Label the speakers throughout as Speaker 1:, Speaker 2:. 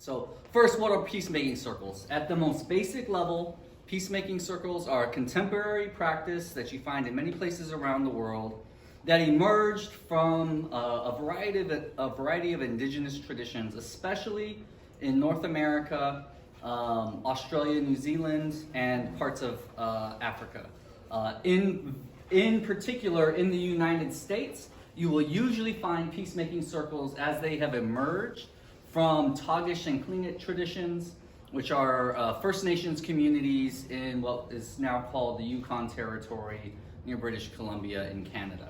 Speaker 1: So first, what are peacemaking circles? At the most basic level, peacemaking circles are a contemporary practice that you find in many places around the world that emerged from a variety of indigenous traditions, especially in North America, Australia, New Zealand, and parts of Africa. In particular, in the United States, you will usually find peacemaking circles as they have emerged from Tagish and Tlingit traditions, which are First Nations communities in what is now called the Yukon Territory near British Columbia in Canada.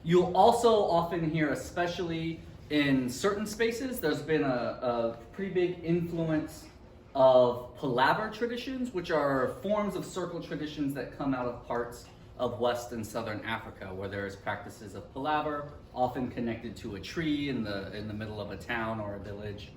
Speaker 1: You'll also often hear, especially in certain spaces, there's been a pretty big influence of palaver traditions, which are forms of circle traditions that come out of parts of West and Southern Africa, where there's practices of palaver, often connected to a tree in the middle of a town or a village.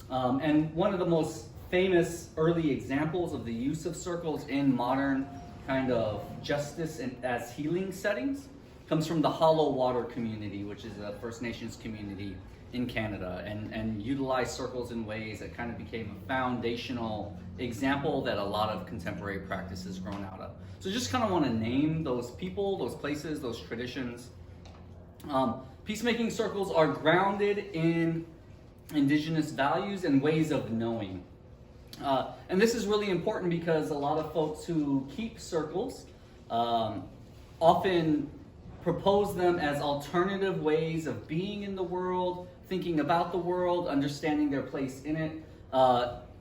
Speaker 1: And one of the most famous early examples of the use of circles in modern kind of justice and as healing settings comes from the Hollow Water community, which is a First Nations community in Canada, and utilized circles in ways that kind of became a foundational example that a lot of contemporary practice has grown out of. So just kind of want to name those people, those places, those traditions. Peacemaking circles are grounded in indigenous values and ways of knowing. And this is really important because a lot of folks who keep circles often propose them as alternative ways of being in the world, thinking about the world, understanding their place in it,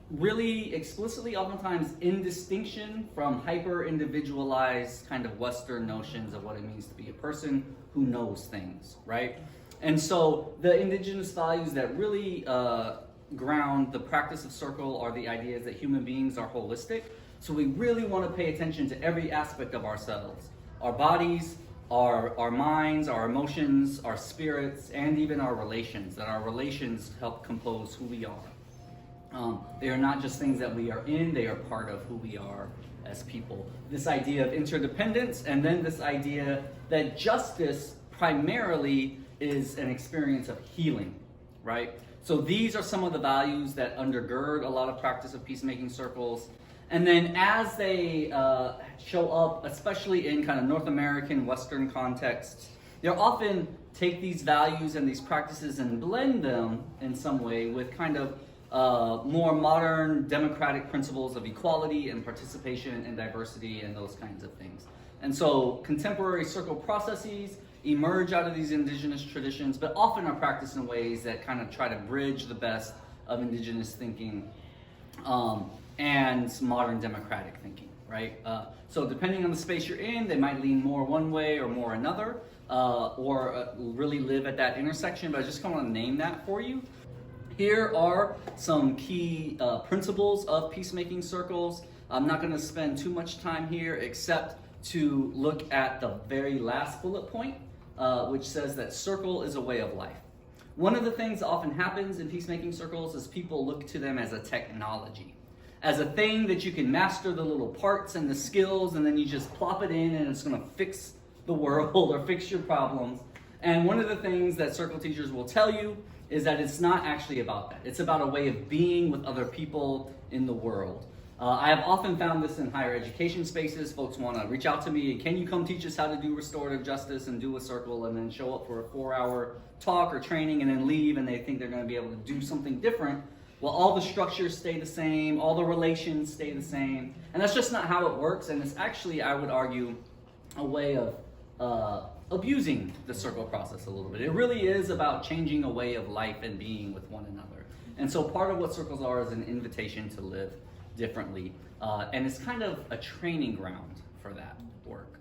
Speaker 1: really explicitly, oftentimes in distinction from hyper-individualized kind of Western notions of what it means to be a person who knows things, right? And so the indigenous values that really ground the practice of circle are the ideas that human beings are holistic. So we really want to pay attention to every aspect of ourselves, our bodies, our minds, our emotions, our spirits, and even our relations, that our relations help compose who we are. They are not just things that we are in, they are part of who we are as people. This idea of interdependence, and then this idea that justice primarily is an experience of healing, right? So these are some of the values that undergird a lot of practice of peacemaking circles. And then as they show up, especially in kind of North American, Western contexts, they'll often take these values and these practices and blend them in some way with kind of more modern democratic principles of equality and participation and diversity and those kinds of things. And so contemporary circle processes emerge out of these indigenous traditions, but often are practiced in ways that kind of try to bridge the best of indigenous thinking and modern democratic thinking, right? So depending on the space you're in, they might lean more one way or more another, or really live at that intersection, but I just kind of want to name that for you. Here are some key principles of peacemaking circles. I'm not going to spend too much time here except to look at the very last bullet point, which says that circle is a way of life. One of the things that often happens in peacemaking circles is people look to them as a technology, as a thing that you can master the little parts and the skills, and then you just plop it in and it's going to fix the world or fix your problems. And one of the things that circle teachers will tell you is that it's not actually about that. It's about a way of being with other people in the world. I have often found this in higher education spaces. Folks want to reach out to me, can you come teach us how to do restorative justice and do a circle, and then show up for a 4-hour talk or training and then leave, and they think they're going to be able to do something different. Well, all the structures stay the same, all the relations stay the same, and that's just not how it works, and it's actually, I would argue, a way of abusing the circle process a little bit. It really is about changing a way of life and being with one another. And so part of what circles are is an invitation to live differently, and it's kind of a training ground for that work.